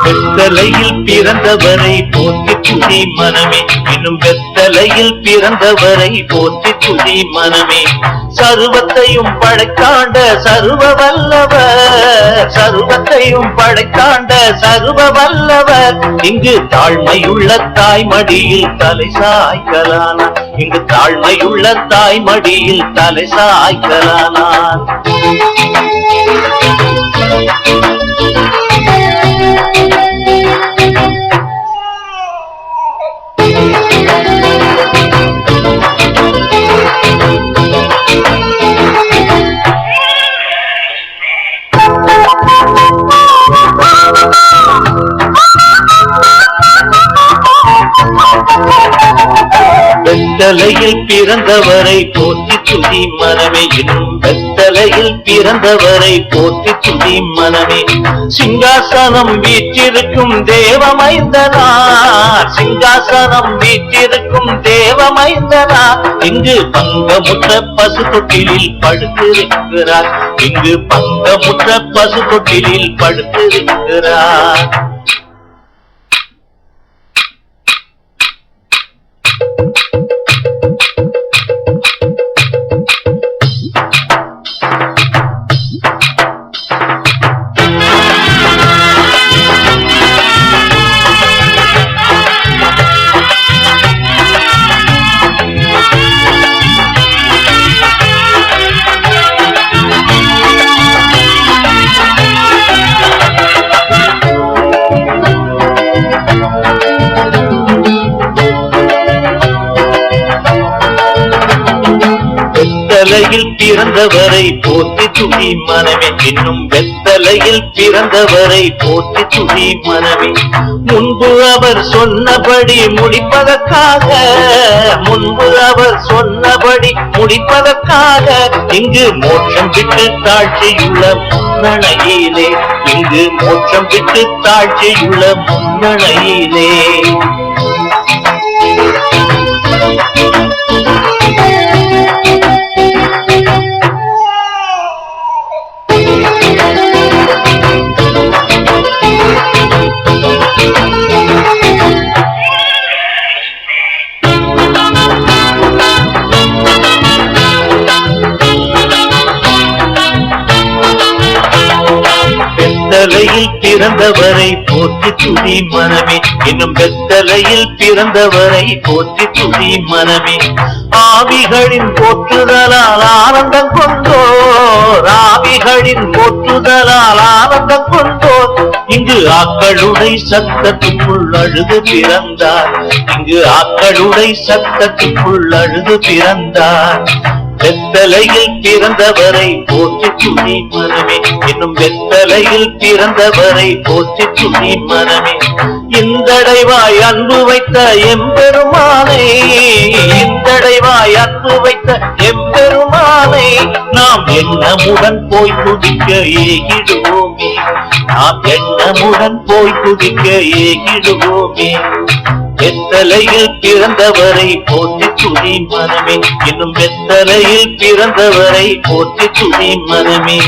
வெத்தலையில் பிறந்தவரை போற்றி துதி மனமே, இன்னும் வெத்தலையில் பிறந்தவரை போற்றி துதி மனமே. சர்வத்தையும் படைத்தாண்ட சர்வ வல்லவர், சர்வத்தையும் படைத்தாண்ட சர்வ வல்லவர். இங்கு தாழ்மையுள்ள தாய்மடியில் தலை சாய்க்கலானான், இங்கு தாழ்மையுள்ள தாய்மடியில் தலை சாய்க்கலானான். வெத்தலையில் பிறந்தவரை போற்றி துதி மனமே, இன்னும் வெத்தலையில் பிறந்தவரை போற்றி துதி மனமே. சிங்காசனம் வீற்றிருக்கும் தேவமைந்தனார், சிங்காசனம் வீற்றிருக்கும் தேவமைந்தனார். இங்கு பங்கமுற்ற பசு தொட்டிலில் படுத்திருக்கிறார், இங்கு பங்கமுற்ற பசு தொட்டிலில் படுத்திருக்கிறார். வெத்தலையில் பிறந்தவரை போற்றி துதி மனமே, இன்னும் வெத்தலையில் பிறந்தவரை போற்றி துதி மனமே. முன்பு அவர் சொன்னபடி முடிப்பதற்காக, முன்பு அவர் சொன்னபடி முடிப்பதற்காக இங்கு மோட்சம் விட்டு தாழ்ச்சியுள்ள முன்னணையிலே, இங்கு மோட்சம் விட்டு தாழ்ச்சியுள்ள முன்னணையிலே. வெத்தலையில் பிறந்தவரை போற்றி துதி மனமே, இன்னும் வெத்தலையில் பிறந்தவரை போற்றி துதி மனமே. ஆவிகளின் போற்றுதலால் ஆனந்தம் கொண்டோர், ஆவிகளின் போற்றுதலால் ஆனந்தம் கொண்டோர். இங்கு ஆக்களுடை சத்தத்துக்குள் அழுது பிறந்தார், இங்கு ஆக்களுடை சத்தத்துக்குள் அழுது பிறந்தார். வெத்தலையில் பிறந்தவரை போற்றி துதி மனமே, இன்னும் வெத்தலையில் பிறந்தவரை போற்றி துதி மனமே. இந்தடைவாய் அன்பு வைத்த எம்பெருமானை, இந்தடைவாய் அன்பு வைத்த எம்பெருமானை நாம் எண்ணமுடன் போய் துதிக்க ஏகிடுவோமே, நாம் எண்ணமுடன் போய் துதிக்க ஏகிடுவோமே. வெத்தலையில் பிறந்தவரை போற்றி துதி மனமே, இன்னும் வெத்தலையில் பிறந்தவரை போற்றி துதி மனமே.